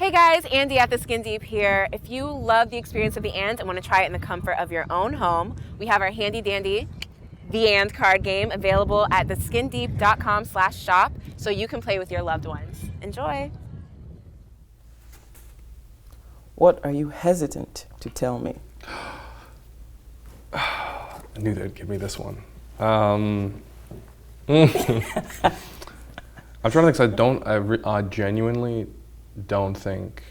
Hey guys, Andy at The Skin Deep here. If you love the experience of the and want to try it in the comfort of your own home, we have our handy dandy theand card game available at theskindeep.com/shop so you can play with your loved ones. Enjoy. What are you hesitant to tell me? I knew they'd give me this one. I'm trying to think, 'cause I genuinely don't think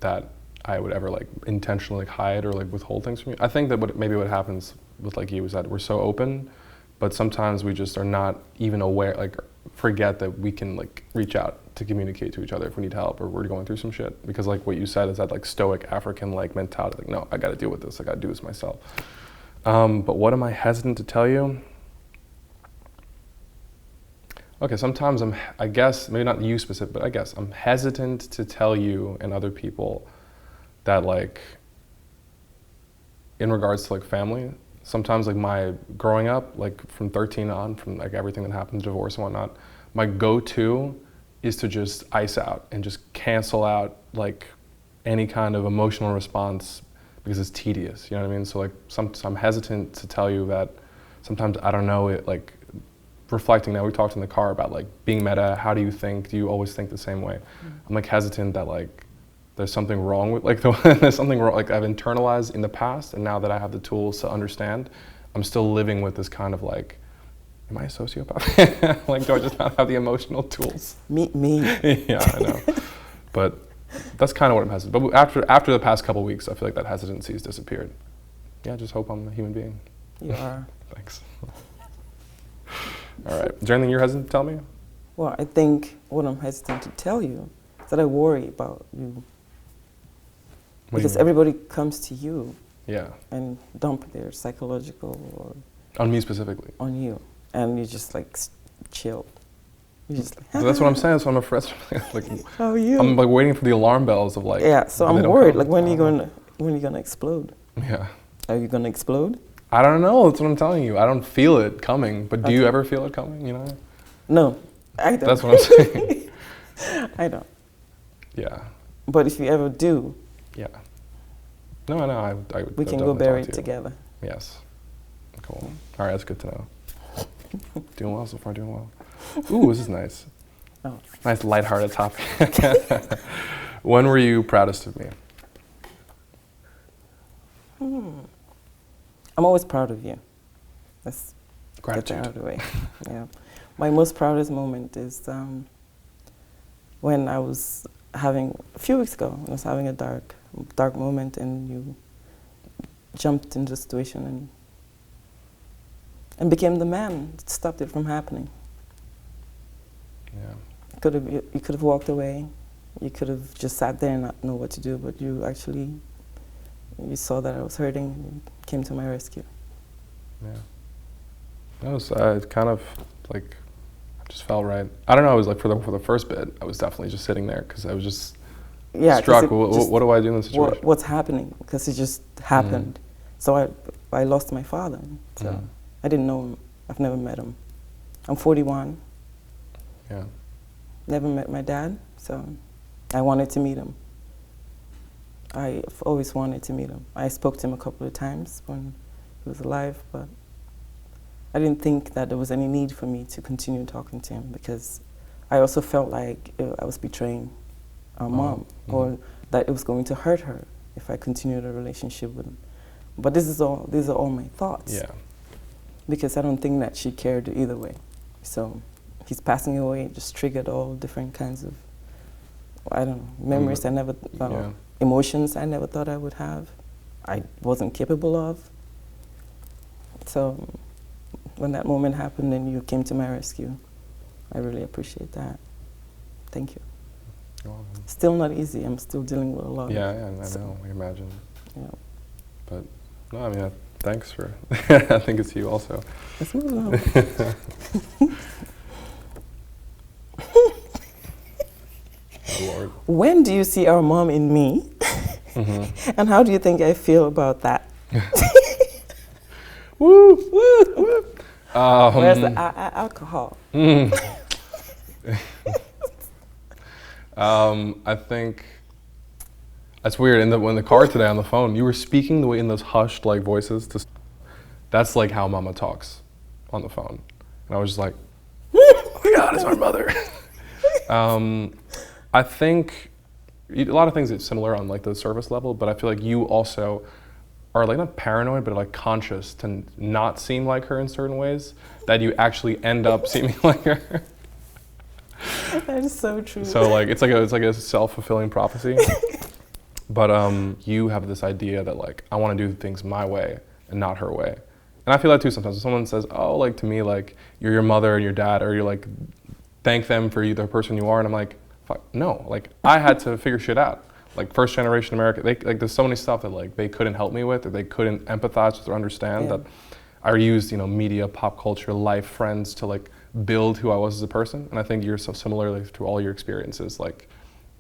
that I would ever like intentionally like hide or like withhold things from you. I think that maybe what happens with like you is that we're so open, but sometimes we just are not even aware, like forget that we can like reach out to communicate to each other if we need help or we're going through some shit. Because like what you said is that like stoic African like mentality, like no, I gotta deal with this, I gotta do this myself. But what am I hesitant to tell you? Okay, sometimes I guess, maybe not you specific, but I guess I'm hesitant to tell you and other people that like, in regards to like family, sometimes like my growing up, like from 13 on, from like everything that happened, divorce and whatnot, my go-to is to just ice out and just cancel out like any kind of emotional response because it's tedious, you know what I mean? So like, so I'm hesitant to tell you that sometimes I don't know it, like, reflecting now, we talked in the car about like being meta, how do you think? Do you always think the same way? I'm like hesitant that like there's something wrong with like there's something wrong, like I've internalized in the past, and now that I have the tools to understand, I'm still living with this kind of like, am I a sociopath? Like, do I just not have the emotional tools? Me. Yeah, I know. But that's kind of what I'm hesitant. But after the past couple weeks, I feel like that hesitancy has disappeared. Yeah, I just hope I'm a human being. You are. Thanks. All right. Is there anything you're hesitant to tell me? Well, I think what I'm hesitant to tell you is that I worry about you. Because everybody comes to you and dump their psychological or... On me specifically? On you. And you just like chill. You just like... So that's what I'm saying, so I'm afraid. Like, how are you? I'm like waiting for the alarm bells of like... Yeah, so I'm worried. Like when are you gonna explode? Yeah. Are you gonna explode? I don't know, that's what I'm telling you. I don't feel it coming, but do you ever feel it coming, you know? No, I don't. That's what I'm saying. I don't. Yeah. But if you ever do... Yeah. No, I would we can go bury it together. Yes. Cool. All right, that's good to know. Doing well so far, doing well. Ooh, this is nice. Oh. Nice lighthearted topic. When were you proudest of me? I'm always proud of you. Let's Gratitude. get that out of the way. Yeah. My most proudest moment is when I was having, a few weeks ago, I was having a dark moment and you jumped into the situation and became the man that stopped it from happening. Yeah. You could have walked away. You could have just sat there and not know what to do, but you actually, you saw that I was hurting and came to my rescue. Yeah. That was kind of like, just felt right. I don't know, it was like for the first bit, I was definitely just sitting there because I was just struck. What do I do in this situation? What's happening? Because it just happened. So I lost my father. So I didn't know him. I've never met him. I'm 41. Yeah. Never met my dad, so I wanted to meet him. I've always wanted to meet him. I spoke to him a couple of times when he was alive, but I didn't think that there was any need for me to continue talking to him because I also felt like I was betraying our mom or that it was going to hurt her if I continued a relationship with him. But these are all my thoughts. Yeah. Because I don't think that she cared either way. So his passing away just triggered all different kinds of, I don't know, memories I never thought, emotions I never thought I would have. I wasn't capable of. So when that moment happened and you came to my rescue, I really appreciate that. Thank you. You're welcome. Still not easy. I'm still dealing with a lot. Yeah, I know. I imagine. Yeah. But no, I mean, thanks for. I think it's you also. Let's move on. Oh, Lord. When do you see our mom in me? And how do you think I feel about that? Woo, woo, woo. Where's the alcohol? I think that's weird. When the car today on the phone, you were speaking the way in those hushed like voices. That's like how Mama talks on the phone, and I was just like, "Oh my God, it's our mother." I think a lot of things are similar on like the surface level, but I feel like you also are like not paranoid, but like conscious to not seem like her in certain ways, that you actually end up seeming like her. That is so true. So like it's like a self-fulfilling prophecy. But you have this idea that like I want to do things my way and not her way. And I feel that too sometimes. When someone says, "Oh, like to me, like you're your mother and your dad," or you're like, "Thank them for you, the person you are," and I'm like, "Fuck, no!" Like I had to figure shit out. Like first generation America, they like there's so many stuff that like they couldn't help me with, or they couldn't empathize with or understand. That I used, media, pop culture, life, friends to like build who I was as a person. And I think you're so similarly through all your experiences. Like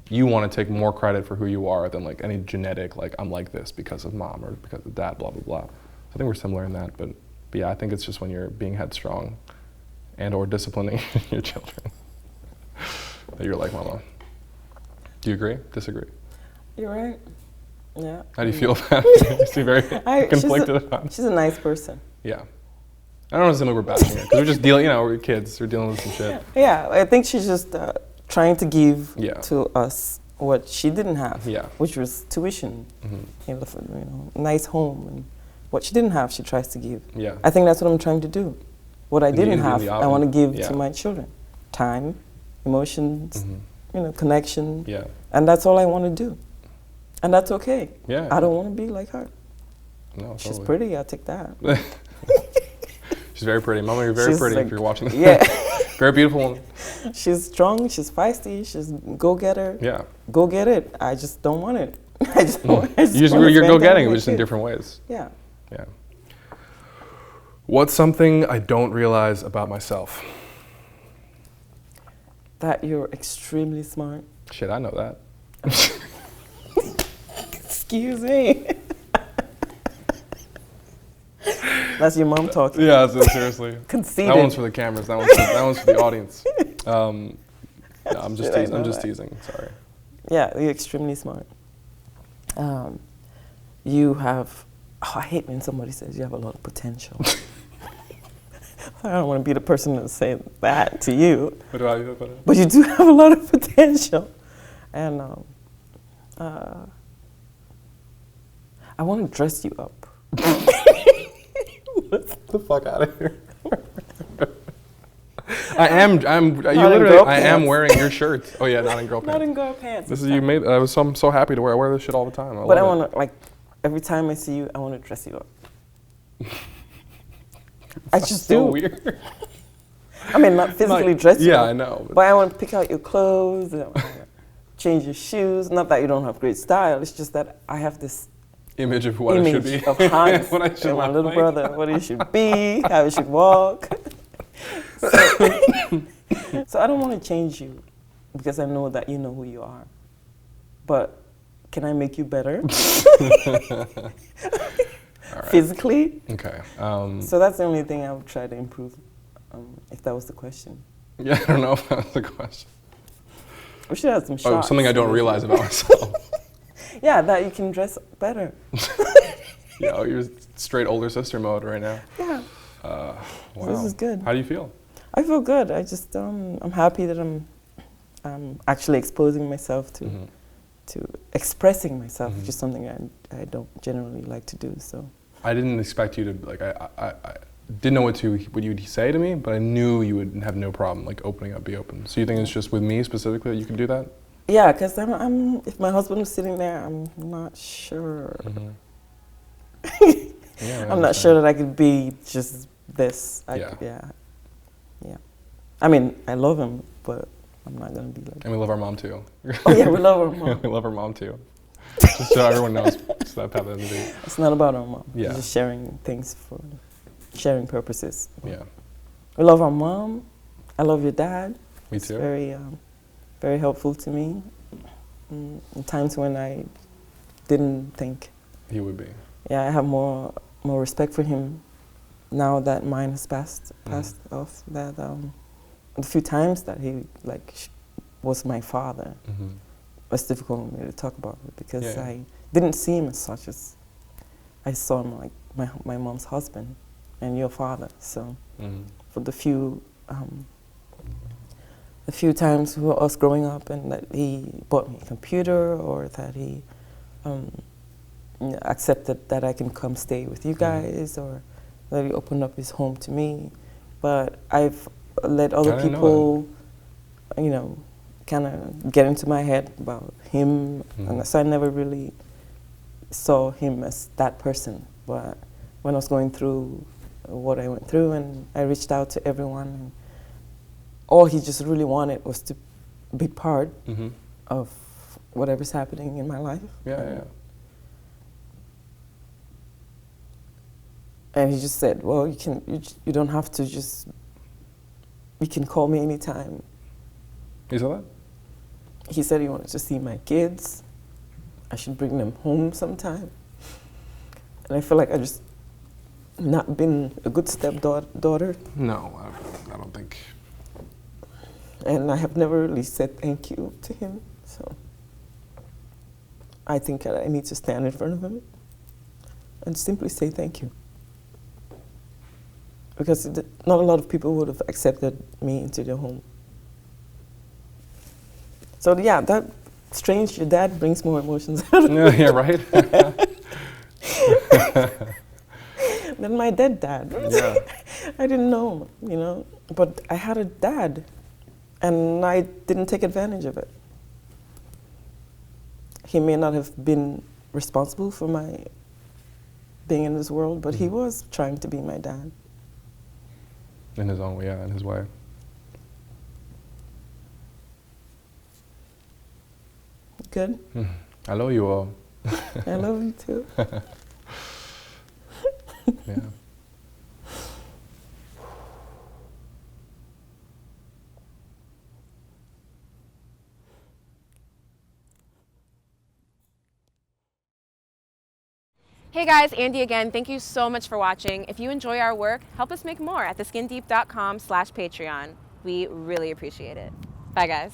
you want to take more credit for who you are than like any genetic like I'm like this because of mom or because of dad, blah blah blah. So I think we're similar in that. But yeah, I think it's just when you're being headstrong and or disciplining your children that you're like mama. Do you agree? Disagree? You're right. Yeah. How do you feel about it? You seem very conflicted about it. She's a nice person. Yeah. I don't know if we're bashing her, because we're just dealing, we're kids, we're dealing with some shit. Yeah, I think she's just trying to give Yeah. to us what she didn't have, Yeah. which was tuition, Mm-hmm. nice home, and what she didn't have, she tries to give. Yeah. I think that's what I'm trying to do. What I didn't have, I want to give Yeah. to my children. Time, emotions, Mm-hmm. connection, Yeah. and that's all I want to do. And that's okay. Yeah. I don't want to be like her. No, She's totally. pretty, I'll take that. She's very pretty. Mama, you're very She's pretty like- if you're watching this. Yeah. Very beautiful woman. She's strong, she's feisty, she's go-getter. Yeah. Go get it. I just don't want it. I just want I just You're wanna spend go-getting it, time but with just in kids. different ways. Yeah. Yeah. What's something I don't realize about myself? That you're extremely smart. Shit, I know that. Excuse me. That's your mom talking. Yeah, seriously. Conceited. That one's for the cameras. That one's for the audience. No, I'm just Shit, I teasing. I'm know just that. teasing. Sorry. Yeah, you're extremely smart. You have, I hate when somebody says you have a lot of potential. I don't want to be the person to say that to you. What do I do about it? But you do have a lot of potential. And I want to dress you up. Get the fuck out of here. I am wearing your shirt. Oh yeah, not in girl pants. Not in girl pants. This is you made. I'm so happy to wear. I wear this shit all the time. But I love want to, like, every time I see you, I want to dress you up. I just so do. weird. I mean, not physically dress you Yeah, up. I know. But I want to pick out your clothes, and I wanna change your shoes. Not that you don't have great style. It's just that I have this Image of what I should image be. of Hans, What I should my look little like. brother, what he should be, how he should walk. So I don't want to change you because I know that you know who you are. But can I make you better? Physically? Okay. So that's the only thing I would try to improve, if that was the question. Yeah, I don't know if that was the question. We should have some shots. Oh, something I don't realize about myself. Yeah, that you can dress better. Yeah, oh, you're straight older sister mode right now. Yeah. Wow. This is good. How do you feel? I feel good. I just I'm happy that I'm actually exposing myself to to expressing myself, which is something I don't generally like to do. So I didn't expect you to like. I didn't know what you'd say to me, but I knew you would have no problem like opening up, be open. So you think it's just with me specifically that you can do that? yeah, because I'm if my husband was sitting there, I'm not sure. Yeah, I'm not sure that I could be just this. Yeah. I mean, I love him, but I'm not gonna be like. And we love our mom too. Oh yeah, we love our mom. We love our mom too. Just so everyone knows. So that's how that is. It's not about our mom. Yeah. It's just sharing things for sharing purposes. Yeah. We love our mom. I love your dad. Me It's too. very helpful to me in times when I didn't think. He would be. Yeah, I have more respect for him now that mine has passed off. That the few times that he like was my father. It's difficult for me to talk about it because Yeah. I didn't see him as such as I saw him like my mom's husband and your father. So for the few times we were us growing up and that he bought me a computer or that he accepted that I can come stay with you guys or that he opened up his home to me. But I've let other people, you know, kind of get into my head about him, and so I never really saw him as that person. But when I was going through what I went through, and I reached out to everyone, and all he just really wanted was to be part of whatever's happening in my life. And he just said, well, you don't have to just, you can call me anytime. He said that? He said he wanted to see my kids. I should bring them home sometime. And I feel like I just not been a good stepdaughter. No, I don't think. And I have never really said thank you to him. So I think I need to stand in front of him and simply say thank you. Because not a lot of people would have accepted me into their home. So yeah, that strange, your dad brings more emotions out of me. Yeah, right? Than my dead dad. Yeah. I didn't know, you know, but I had a dad and I didn't take advantage of it. He may not have been responsible for my being in this world, but he was trying to be my dad. In his own way, yeah, in his way. Good? I love you all. I love you too. Yeah. Hey guys, Andy again. Thank you so much for watching. If you enjoy our work, help us make more at theskindeep.com/Patreon. We really appreciate it. Bye guys.